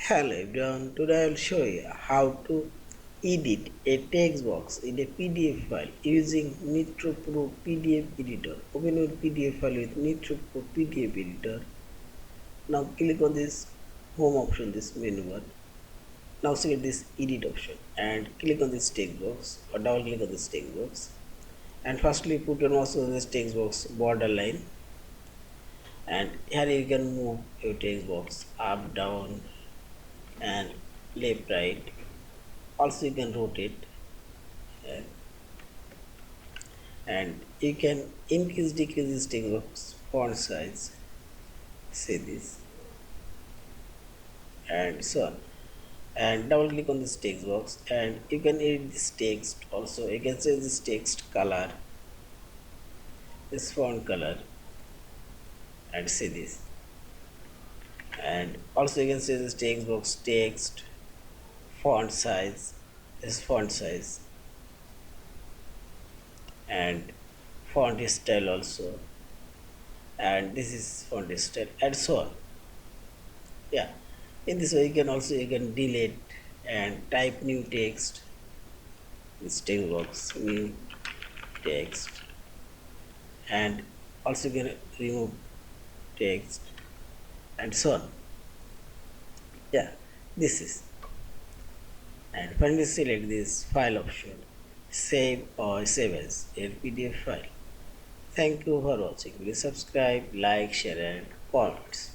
Hello everyone, today I will show you how to edit a text box in a PDF file using Nitro Pro PDF Editor. Open your PDF file with Nitro Pro PDF Editor. Now click on this home option, this menu bar. Now select this edit option and click on this text box or double click on this text box. And firstly put your mouse on this text box borderline, and here you can move your text box up, down and left, right. Also you can rotate, uh, and you can increase decrease this text box font size, say this, and so on. And double click on this text box and you can edit this text. Also you can say this text color, this font color, and say this. And also you can say this text box text font size, this font size, and font style also, and this is font style, and so on. Yeah, in this way you can also delete and type new text, this text box new text, and also you can remove text, and so on. Yeah, this is. And finally select this file option, save or save as a PDF file. Thank you for watching. Please subscribe, like, share and comments.